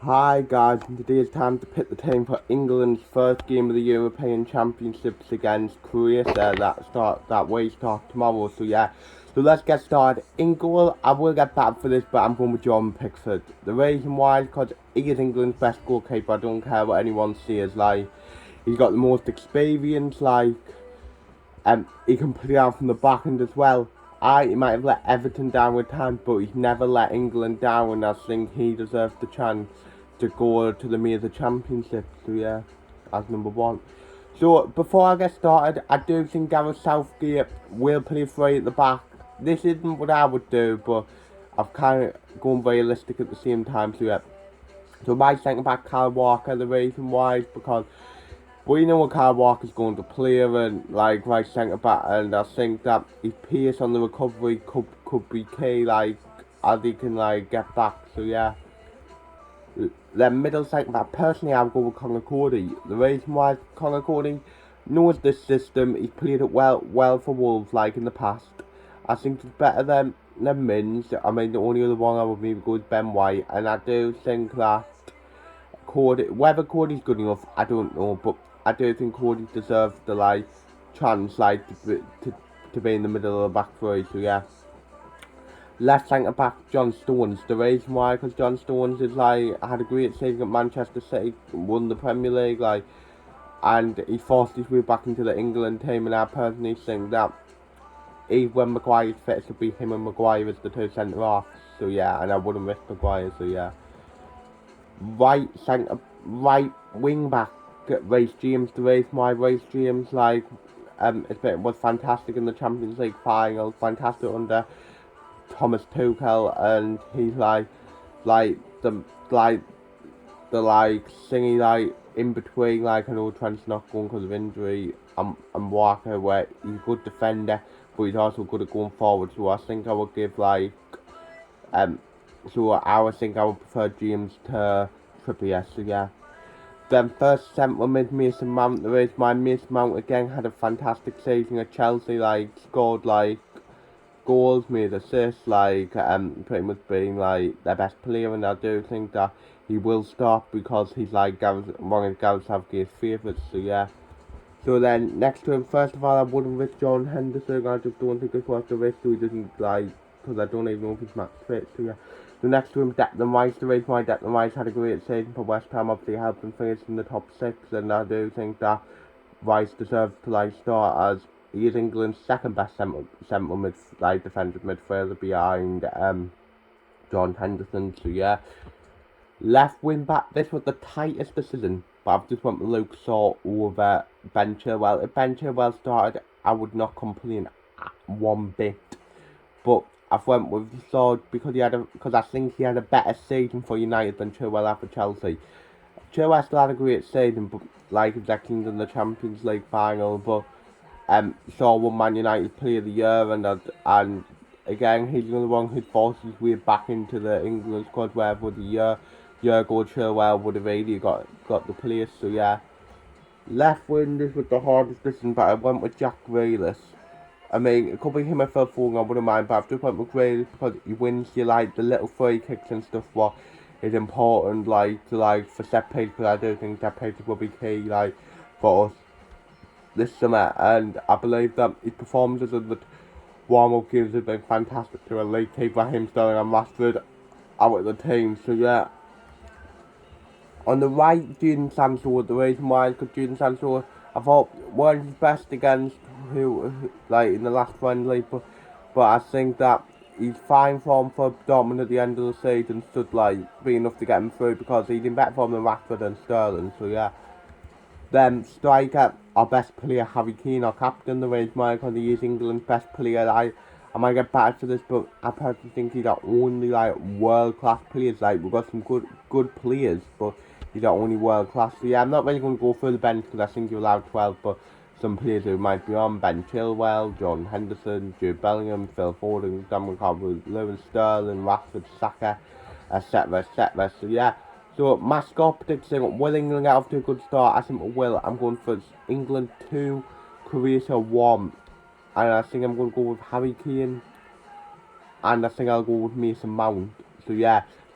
Hi guys, and today it's time to pick the team for England's first game of the European Championships against Croatia. That way start tomorrow. So let's get started. In goal, I will get back for this, but I'm going with John Pickford. The reason why is because he is England's best goalkeeper. I don't care what anyone says. He's got the most experience. He can play out from the back end as well. He might have let Everton down with time, but he's never let England down, and I think he deserves the chance to go to the major championship. As number one. So before I get started, I do think Gareth Southgate will play three at the back. This isn't what I would do, but I've kind of gone realistic at the same time. So my centre back, Kyle Walker, the reason why is because we know what Kyle Walker's going to play and right centre back, and I think that his pace on the recovery could be key, as he can get back. The middle centre back, personally I would go with Connor Cody. The reason why Connor Cody knows this system, he's played it well for Wolves in the past. I think it's better than Mins. I mean, the only other one I would maybe go is Ben White, and I do think that whether Cody's good enough, I don't know, but I do think Cody deserves the chance to be in the middle of the back three. Left centre back John Stones. The reason why, because John Stones is had a great season at Manchester City, won the Premier League, and he forced his way back into the England team, and I personally think that when Maguire's fit, it should be him and Maguire as the two centre halves. And I wouldn't risk Maguire. Right wing back Reece James. The reason why Reece James was fantastic in the Champions League final, fantastic under Thomas Tuchel, and he's the thingy in between, I know Trent's not going because of injury, and Walker, where he's a good defender but he's also good at going forward. So I think I would give I would prefer James to Trippier. Then first centre mid Mason Mount. The reason why Mason Mount again had a fantastic season at Chelsea, scored goals, made assists, pretty much being their best player, and I do think that he will start because he's one of Gareth Southgate's favourites. So then next to him, first of all, I wouldn't risk John Henderson. I just don't think it's worth the risk. So he doesn't because I don't even know if he's match fit. So next to him, Declan Rice. The reason why Declan Rice had a great season for West Ham, obviously helping finish in the top six, and I do think that Rice deserves to start, as he is England's second best centre defensive midfielder behind John Henderson. Left wing back. This was the tightest decision, but I've just went with Luke Shaw over Ben Chilwell. If Ben Chilwell started, I would not complain one bit. But I've went with Shaw because I think he had a better season for United than Chilwell had for Chelsea. Chilwell still had a great season, but exactly in the Champions League final. But Shaw won Man United Player of the Year, and again he's the one who forced his way back into the England squad, where for the year ago Chilwell would have really got the place. Left wing, this was the hardest decision, but I went with Jack Grealish. I mean, it could be him or Phil Foden, I wouldn't mind, but I've just went with Grealish because he wins you the little free kicks and stuff, what is important for set pieces, because I do think set pieces will be key for us this summer, and I believe that his performances in the warm-up games have been fantastic to a league keep Raheem Sterling and Rashford out of the team. On the right, Jadon Sancho. The reason why is because Jadon Sancho, I thought, weren't his best against who in the last friendly, but I think that he's fine form for Dortmund at the end of the season should be enough to get him through, because he's in better form than Rashford and Sterling. Then striker, our best player, Harry Kane, our captain. The reason why, because he is England's best player. I might get back to this, but I personally think he's our only world class players. We've got some good players, but he's our only world class. I'm not really going to go through the bench because I think you're allowed 12, but some players who might be on: Ben Chilwell, John Henderson, Jude Bellingham, Phil Foden, Cameron Calvert-Lewin, Sterling, Rashford, Saka, etc. So my score prediction: will England get off to a good start? I think it will. I'm going for England 2, Croatia 1. And I think I'm going to go with Harry Kane. And I think I'll go with Mason Mount.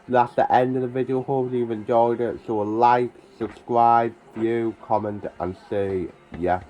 that's the end of the video. Hopefully you've enjoyed it. So like, subscribe, view, comment, and see ya.